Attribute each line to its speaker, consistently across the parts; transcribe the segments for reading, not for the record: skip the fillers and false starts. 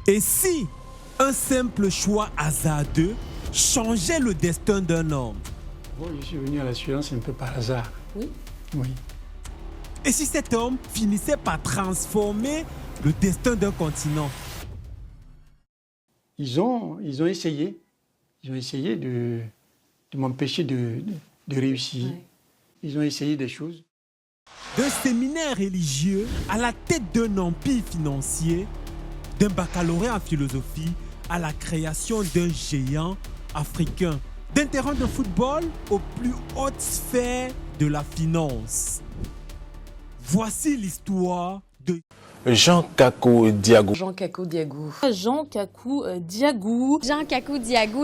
Speaker 1: Et si un simple choix hasardeux changeait le destin d'un homme?
Speaker 2: Bon, je suis venu à l'assurance un peu par hasard.
Speaker 3: Oui.
Speaker 2: Oui.
Speaker 1: Et si cet homme finissait par transformer le destin d'un continent?
Speaker 2: Ils ont essayé. Ils ont essayé de m'empêcher de réussir.
Speaker 3: Ouais.
Speaker 2: Ils ont essayé des choses.
Speaker 1: D'un séminaire religieux à la tête d'un empire financier, d'un baccalauréat en philosophie à la création d'un géant africain, d'un terrain de football aux plus hautes sphères de la finance. Voici l'histoire de
Speaker 4: Jean Kakou Diagou.
Speaker 3: Jean Kakou Diagou.
Speaker 5: Jean Kakou Diagou.
Speaker 6: Jean Kakou Diagou.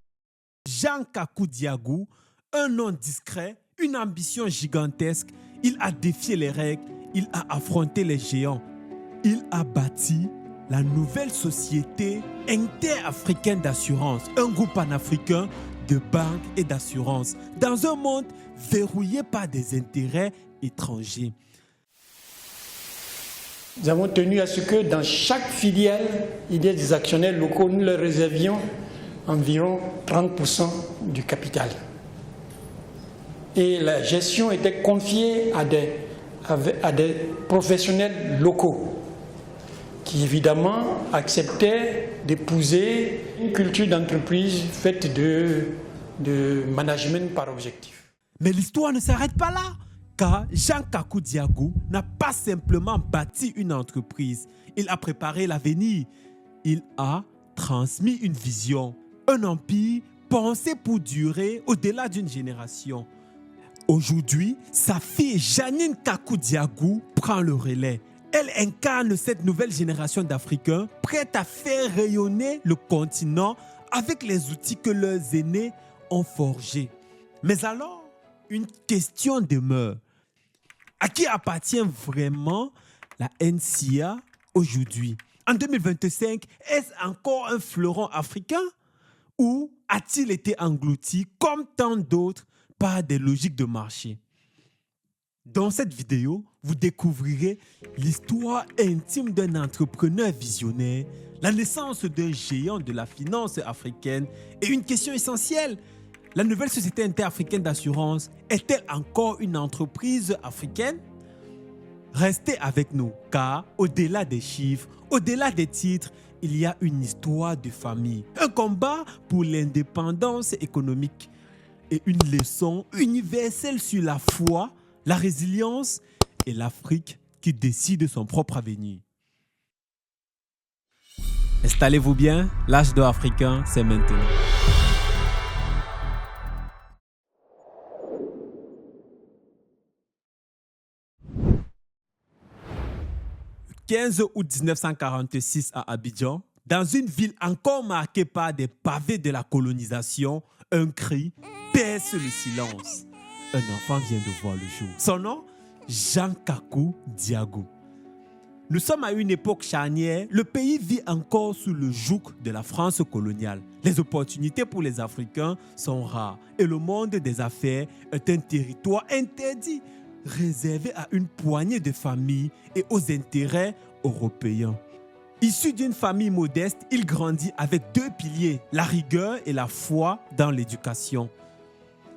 Speaker 1: Jean Kakou Diagou, un nom discret, une ambition gigantesque. Il a défié les règles, il a affronté les géants. Il a bâti la nouvelle société interafricaine d'assurance, un groupe panafricain de banques et d'assurances, dans un monde verrouillé par des intérêts étrangers.
Speaker 2: Nous avons tenu à ce que dans chaque filiale, il y ait des actionnaires locaux. Nous leur réservions environ 30% du capital. Et la gestion était confiée à des professionnels locaux qui évidemment acceptaient d'épouser une culture d'entreprise faite de management par objectif.
Speaker 1: Mais l'histoire ne s'arrête pas là, car Jean Kakou Diagou n'a pas simplement bâti une entreprise, il a préparé l'avenir, il a transmis une vision, un empire pensé pour durer au-delà d'une génération. Aujourd'hui, sa fille Janine Kakou Diagou prend le relais. Elle incarne cette nouvelle génération d'Africains prête à faire rayonner le continent avec les outils que leurs aînés ont forgés. Mais alors, une question demeure. À qui appartient vraiment la NCA aujourd'hui? En 2025, est-ce encore un fleuron africain? Ou a-t-il été englouti, comme tant d'autres, par des logiques de marché? Dans cette vidéo, vous découvrirez l'histoire intime d'un entrepreneur visionnaire, la naissance d'un géant de la finance africaine et une question essentielle. La nouvelle société interafricaine d'assurance est-elle encore une entreprise africaine? Restez avec nous, car au-delà des chiffres, au-delà des titres, il y a une histoire de famille, un combat pour l'indépendance économique et une leçon universelle sur la foi, la résilience et l'Afrique qui décide son propre avenir. Installez-vous bien, l'âge d'or africain, c'est maintenant. Le 15 août 1946 à Abidjan, dans une ville encore marquée par des pavés de la colonisation, un cri perce le silence. Un enfant vient de voir le jour. Son nom, Jean Kakou Diagou. Nous sommes à une époque charnière. Le pays vit encore sous le joug de la France coloniale. Les opportunités pour les Africains sont rares et le monde des affaires est un territoire interdit, réservé à une poignée de familles et aux intérêts européens. Issu d'une famille modeste, il grandit avec deux piliers, la rigueur et la foi dans l'éducation.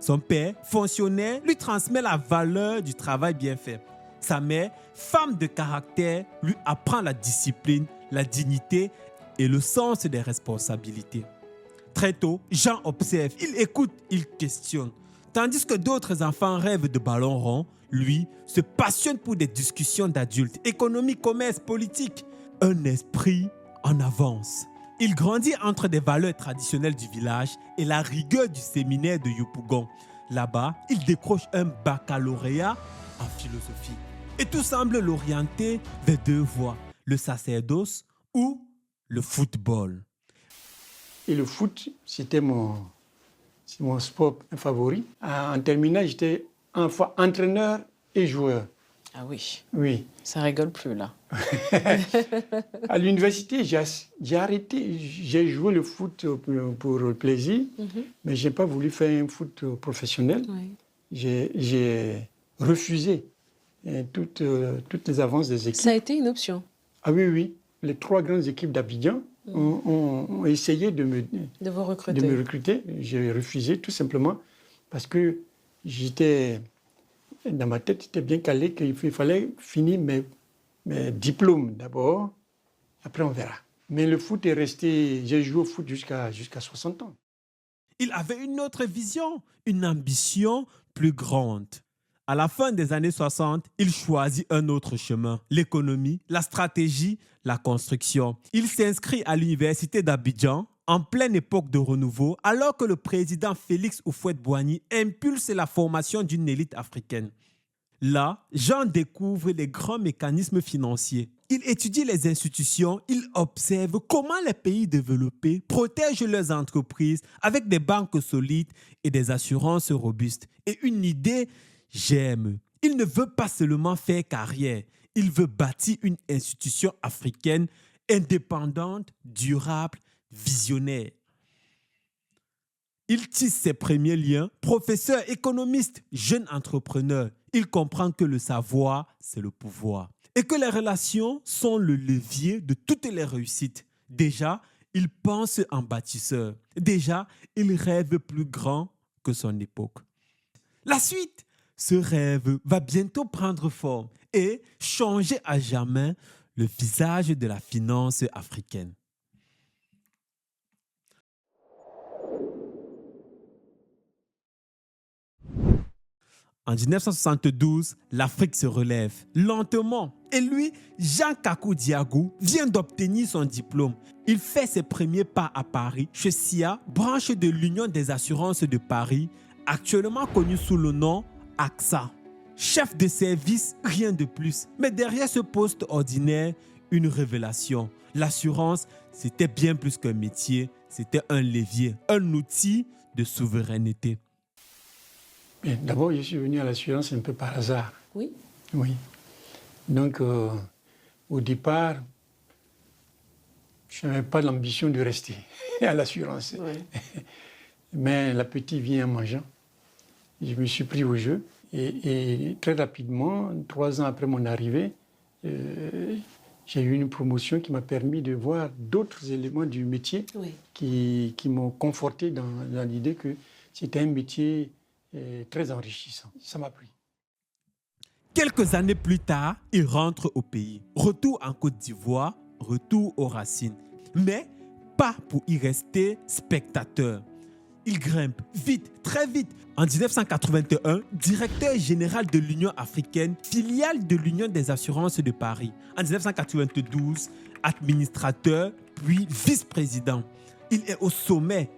Speaker 1: Son père, fonctionnaire, lui transmet la valeur du travail bien fait. Sa mère, femme de caractère, lui apprend la discipline, la dignité et le sens des responsabilités. Très tôt, Jean observe, il écoute, il questionne. Tandis que d'autres enfants rêvent de ballons ronds, lui se passionne pour des discussions d'adultes, économie, commerce, politique. Un esprit en avance. Il grandit entre des valeurs traditionnelles du village et la rigueur du séminaire de Yopougon. Là-bas, il décroche un baccalauréat en philosophie. Et tout semble l'orienter vers deux voies, le sacerdoce ou le football.
Speaker 2: Et le foot, c'était mon sport favori. En terminale, j'étais à la fois entraîneur et joueur.
Speaker 3: Ah oui.
Speaker 2: Oui.
Speaker 3: Ça rigole plus là.
Speaker 2: À l'université, j'ai arrêté. J'ai joué le foot pour le plaisir, mais je n'ai pas voulu faire un foot professionnel.
Speaker 3: Oui.
Speaker 2: J'ai refusé toutes les avances des équipes.
Speaker 3: Ça a été une option.
Speaker 2: Ah oui, oui. les 3 grandes équipes d'Abidjan ont essayé de me recruter. J'ai refusé tout simplement parce que dans ma tête, j'étais bien calé qu'il fallait finir mes diplômes d'abord, après on verra. Mais le foot est resté, j'ai joué au foot jusqu'à 60 ans.
Speaker 1: Il avait une autre vision, une ambition plus grande. À la fin des années 60, il choisit un autre chemin, l'économie, la stratégie, la construction. Il s'inscrit à l'université d'Abidjan en pleine époque de renouveau, alors que le président Félix Houphouët-Boigny impulse la formation d'une élite africaine. Là, Jean découvre les grands mécanismes financiers. Il étudie les institutions, il observe comment les pays développés protègent leurs entreprises avec des banques solides et des assurances robustes. Et une idée germe. Il ne veut pas seulement faire carrière, il veut bâtir une institution africaine indépendante, durable, visionnaire. Il tisse ses premiers liens, professeur, économiste, jeune entrepreneur. Il comprend que le savoir, c'est le pouvoir. Et que les relations sont le levier de toutes les réussites. Déjà, il pense en bâtisseur. Déjà, il rêve plus grand que son époque. La suite, ce rêve va bientôt prendre forme et changer à jamais le visage de la finance africaine. En 1972, l'Afrique se relève lentement et lui, Jean Kakou Diagou, vient d'obtenir son diplôme. Il fait ses premiers pas à Paris, chez SIA, branche de l'Union des assurances de Paris, actuellement connue sous le nom AXA. Chef de service, rien de plus. Mais derrière ce poste ordinaire, une révélation. L'assurance, c'était bien plus qu'un métier, c'était un levier, un outil de souveraineté.
Speaker 2: D'abord, je suis venu à l'assurance un peu par hasard.
Speaker 3: Oui.
Speaker 2: Oui. Donc, au départ, je n'avais pas l'ambition de rester à l'assurance.
Speaker 3: Oui.
Speaker 2: Mais l'appétit vient en mangeant. Je me suis pris au jeu. Et très rapidement, 3 ans après mon arrivée, j'ai eu une promotion qui m'a permis de voir d'autres éléments du métier qui m'ont conforté dans l'idée que c'était un métier très enrichissant. Ça m'a plu.
Speaker 1: Quelques années plus tard, il rentre au pays. Retour en Côte d'Ivoire, retour aux racines. Mais pas pour y rester spectateur. Il grimpe vite, très vite. En 1981, directeur général de l'Union africaine, filiale de l'Union des assurances de Paris. En 1992, administrateur, puis vice-président. Il est au sommet,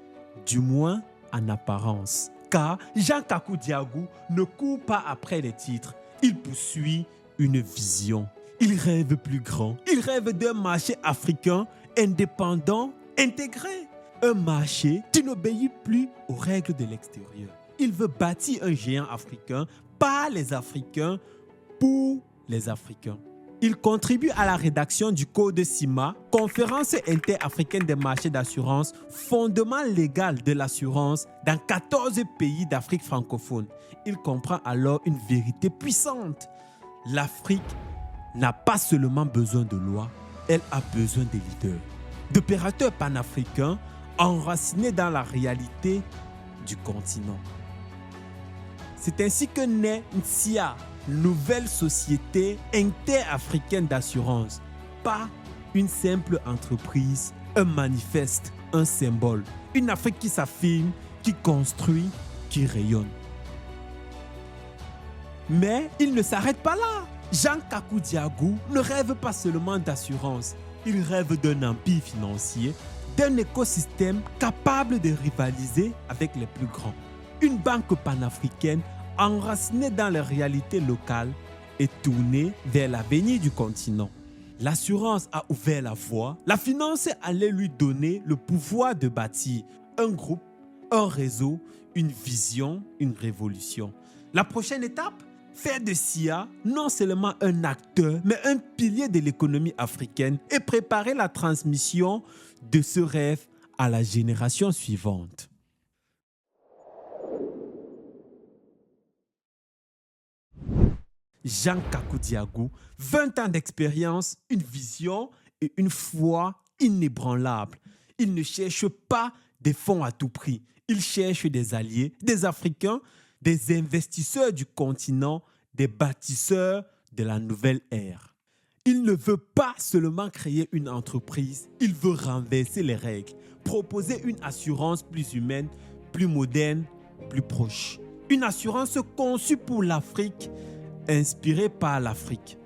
Speaker 1: du moins en apparence. Car Jean Kakou Diagou ne court pas après les titres. Il poursuit une vision. Il rêve plus grand. Il rêve d'un marché africain indépendant, intégré. Un marché qui n'obéit plus aux règles de l'extérieur. Il veut bâtir un géant africain par les Africains pour les Africains. Il contribue à la rédaction du Code CIMA, Conférence interafricaine des marchés d'assurance, fondement légal de l'assurance dans 14 pays d'Afrique francophone. Il comprend alors une vérité puissante. L'Afrique n'a pas seulement besoin de lois, elle a besoin de leaders, d'opérateurs panafricains enracinés dans la réalité du continent. C'est ainsi que naît NSIA, nouvelle société interafricaine d'assurance. Pas une simple entreprise, un manifeste, un symbole. Une Afrique qui s'affirme, qui construit, qui rayonne. Mais il ne s'arrête pas là. Jean Kakou Diagou ne rêve pas seulement d'assurance. Il rêve d'un empire financier, d'un écosystème capable de rivaliser avec les plus grands. Une banque panafricaine enracinée dans les réalités locales et tournée vers l'avenir du continent. L'assurance a ouvert la voie. La finance allait lui donner le pouvoir de bâtir un groupe, un réseau, une vision, une révolution. La prochaine étape, faire de SIA non seulement un acteur, mais un pilier de l'économie africaine et préparer la transmission de ce rêve à la génération suivante. Jean Kakou Diagou, 20 ans d'expérience, une vision et une foi inébranlable. Il ne cherche pas des fonds à tout prix. Il cherche des alliés, des Africains, des investisseurs du continent, des bâtisseurs de la nouvelle ère. Il ne veut pas seulement créer une entreprise, il veut renverser les règles, proposer une assurance plus humaine, plus moderne, plus proche. Une assurance conçue pour l'Afrique, inspirée par l'Afrique.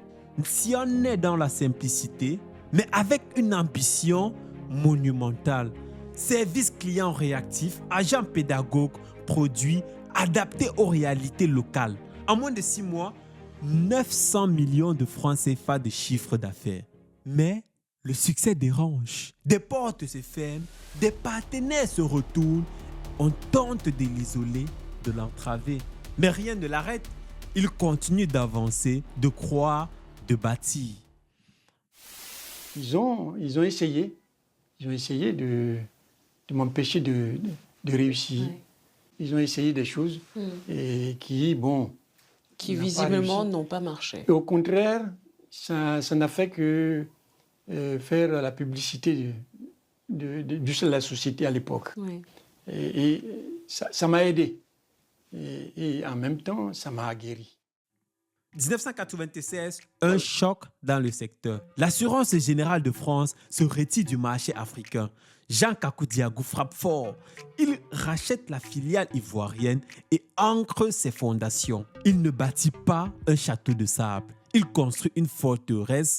Speaker 1: Si on est dans la simplicité, mais avec une ambition monumentale. Service client réactif, agent pédagogue, produit adapté aux réalités locales. En moins de 6 mois, 900 millions de francs CFA de chiffre d'affaires. Mais le succès dérange. Des portes se ferment, des partenaires se retournent. On tente de l'isoler, de l'entraver. Mais rien ne l'arrête. Il continue d'avancer, de croire, de bâtir.
Speaker 2: Ils ont essayé. Ils ont essayé de m'empêcher de réussir.
Speaker 3: Ouais.
Speaker 2: Ils ont essayé des choses et qui
Speaker 3: Qui
Speaker 2: n'ont pas
Speaker 3: visiblement
Speaker 2: réussi.
Speaker 3: n'ont pas marché.
Speaker 2: Et au contraire, ça n'a fait que faire la publicité de la société à l'époque.
Speaker 3: Oui.
Speaker 2: Et ça m'a aidé. Et en même temps, ça m'a aguerri.
Speaker 1: 1996, un choc dans le secteur. L'Assurance Générale de France se retire du marché africain. Jean Kakou Diagou frappe fort. Il rachète la filiale ivoirienne et ancre ses fondations. Il ne bâtit pas un château de sable. Il construit une forteresse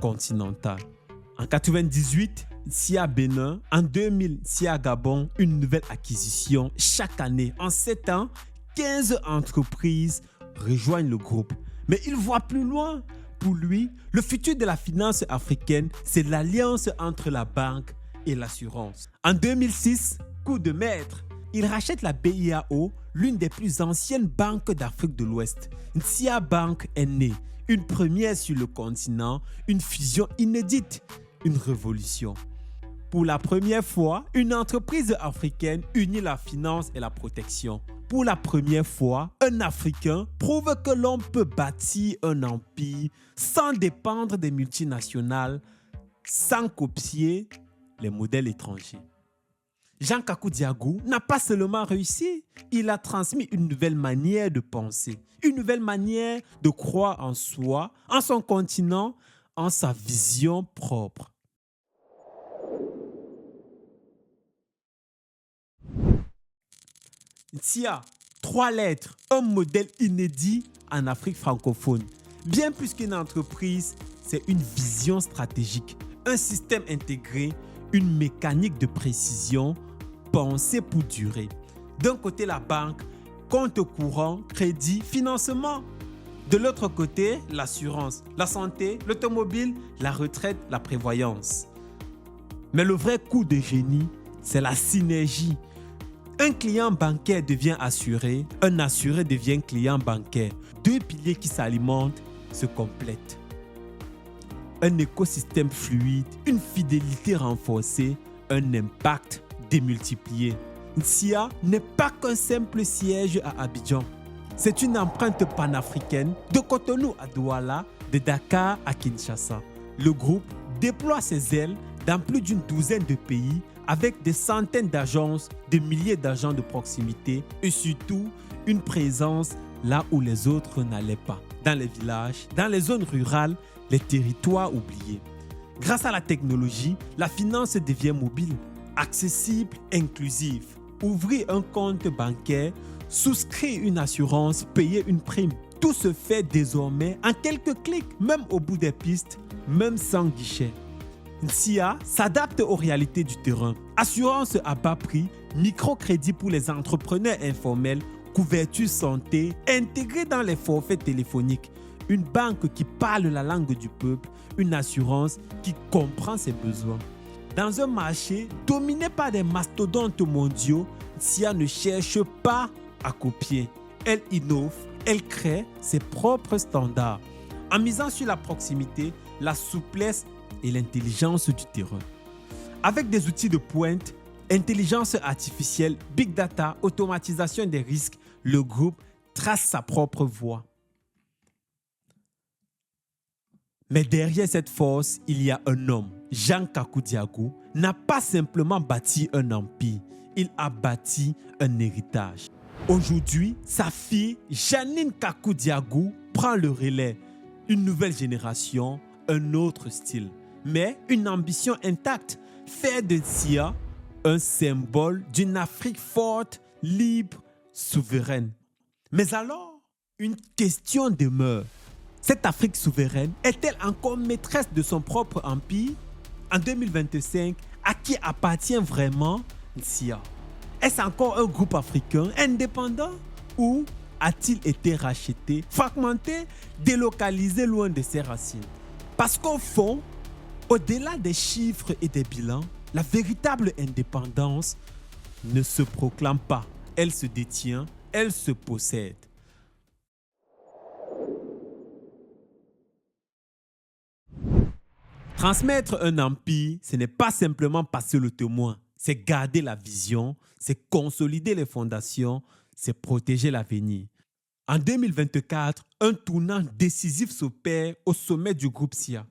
Speaker 1: continentale. En 1998, SIA Bénin. En 2000, SIA Gabon. Une nouvelle acquisition. Chaque année, en 7 ans, 15 entreprises rejoignent le groupe. Mais il voit plus loin. Pour lui, le futur de la finance africaine, c'est l'alliance entre la banque et l'assurance. En 2006, coup de maître, il rachète la BIAO, l'une des plus anciennes banques d'Afrique de l'Ouest. SIA Bank est née, une première sur le continent, une fusion inédite, une révolution. Pour la première fois, une entreprise africaine unit la finance et la protection. Pour la première fois, un Africain prouve que l'on peut bâtir un empire sans dépendre des multinationales, sans copier les modèles étrangers. Jean Kakou Diagou n'a pas seulement réussi, il a transmis une nouvelle manière de penser, une nouvelle manière de croire en soi, en son continent, en sa vision propre. SIA, 3 lettres, un modèle inédit en Afrique francophone. Bien plus qu'une entreprise, c'est une vision stratégique, un système intégré, une mécanique de précision pensée pour durer. D'un côté, la banque, compte courant, crédit, financement. De l'autre côté, l'assurance, la santé, l'automobile, la retraite, la prévoyance. Mais le vrai coup de génie, c'est la synergie. Un client bancaire devient assuré, un assuré devient client bancaire. 2 piliers qui s'alimentent se complètent. Un écosystème fluide, une fidélité renforcée, un impact démultiplié. SIA n'est pas qu'un simple siège à Abidjan. C'est une empreinte panafricaine de Cotonou à Douala, de Dakar à Kinshasa. Le groupe déploie ses ailes dans plus d'une douzaine de pays avec des centaines d'agences, des milliers d'agents de proximité et surtout une présence là où les autres n'allaient pas. Dans les villages, dans les zones rurales, les territoires oubliés. Grâce à la technologie, la finance devient mobile, accessible, inclusive. Ouvrir un compte bancaire, souscrire une assurance, payer une prime. Tout se fait désormais en quelques clics, même au bout des pistes, même sans guichet. SIA s'adapte aux réalités du terrain. Assurance à bas prix, microcrédit pour les entrepreneurs informels, couverture santé, intégrée dans les forfaits téléphoniques. Une banque qui parle la langue du peuple, une assurance qui comprend ses besoins. Dans un marché dominé par des mastodontes mondiaux, SIA ne cherche pas à copier. Elle innove, elle crée ses propres standards en misant sur la proximité, la souplesse et l'intelligence du terrain. Avec des outils de pointe, intelligence artificielle, big data, automatisation des risques, le groupe trace sa propre voie. Mais derrière cette force, il y a un homme. Jean Kakou Diago n'a pas simplement bâti un empire, il a bâti un héritage. Aujourd'hui, sa fille, Janine Kakou Diago, prend le relais. Une nouvelle génération, un autre style, mais une ambition intacte, faire de Nsia un symbole d'une Afrique forte, libre, souveraine. Mais alors, une question demeure. Cette Afrique souveraine est-elle encore maîtresse de son propre empire? En 2025, à qui appartient vraiment Nsia? Est-ce encore un groupe africain indépendant ou a-t-il été racheté, fragmenté, délocalisé loin de ses racines? Parce qu'au fond, au-delà des chiffres et des bilans, la véritable indépendance ne se proclame pas, elle se détient, elle se possède. Transmettre un empire, ce n'est pas simplement passer le témoin, c'est garder la vision, c'est consolider les fondations, c'est protéger l'avenir. En 2024, un tournant décisif s'opère au sommet du groupe SIA.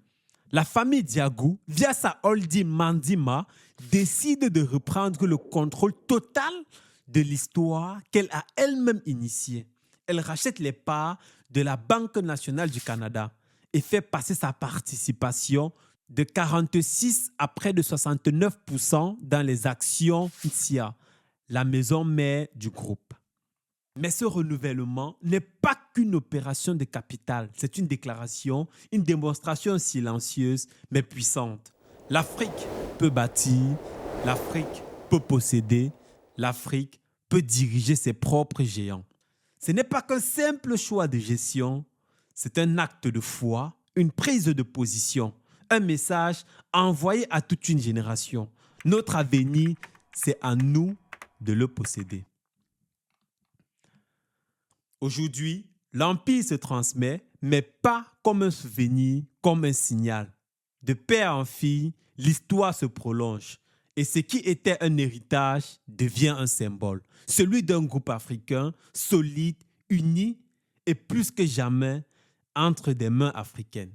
Speaker 1: La famille Diago, via sa holding Mandima, décide de reprendre le contrôle total de l'histoire qu'elle a elle-même initiée. Elle rachète les parts de la Banque nationale du Canada et fait passer sa participation de 46 à près de 69% dans les actions SIA, la maison mère du groupe. Mais ce renouvellement n'est pas qu'une opération de capital, c'est une déclaration, une démonstration silencieuse mais puissante. L'Afrique peut bâtir, l'Afrique peut posséder, l'Afrique peut diriger ses propres géants. Ce n'est pas qu'un simple choix de gestion, c'est un acte de foi, une prise de position, un message envoyé à toute une génération. Notre avenir, c'est à nous de le posséder. Aujourd'hui, l'empire se transmet, mais pas comme un souvenir, comme un signal. De père en fille, l'histoire se prolonge. Et ce qui était un héritage devient un symbole. Celui d'un groupe africain solide, uni et plus que jamais entre des mains africaines.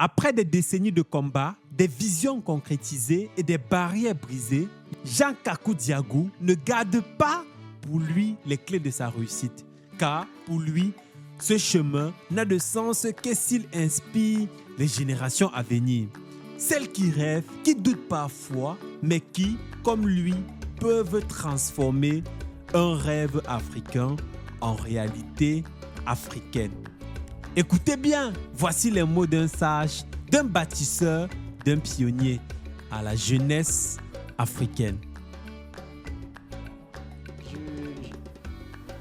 Speaker 1: Après des décennies de combats, des visions concrétisées et des barrières brisées, Jean Kakou Diago ne garde pas pour lui les clés de sa réussite. Car pour lui, ce chemin n'a de sens que s'il inspire les générations à venir. Celles qui rêvent, qui doutent parfois, mais qui, comme lui, peuvent transformer un rêve africain en réalité africaine. Écoutez bien, voici les mots d'un sage, d'un bâtisseur, d'un pionnier à la jeunesse africaine.
Speaker 2: Je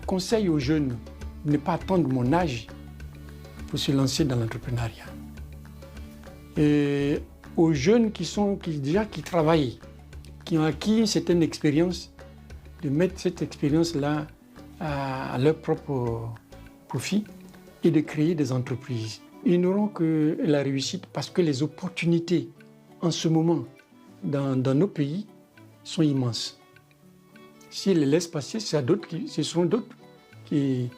Speaker 2: conseille aux jeunes de ne pas attendre mon âge pour se lancer dans l'entrepreneuriat. Et aux jeunes qui travaillent, qui ont acquis une certaine expérience, de mettre cette expérience-là à leur propre profit et de créer des entreprises. Ils n'auront que la réussite parce que les opportunités en ce moment dans nos pays sont immenses. S'ils les laissent passer, ce seront d'autres qui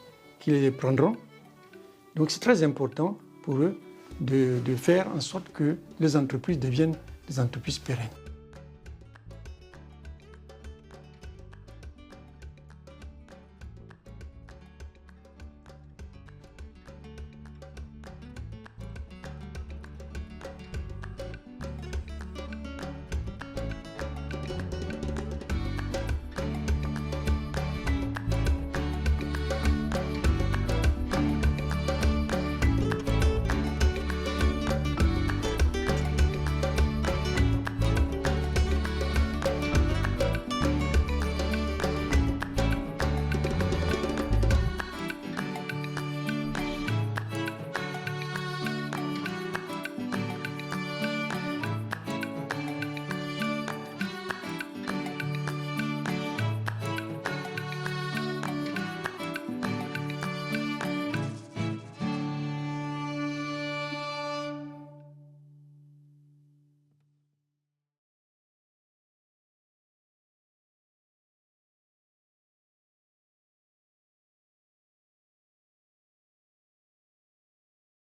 Speaker 2: les prendront. Donc c'est très important pour eux de faire en sorte que les entreprises deviennent des entreprises pérennes.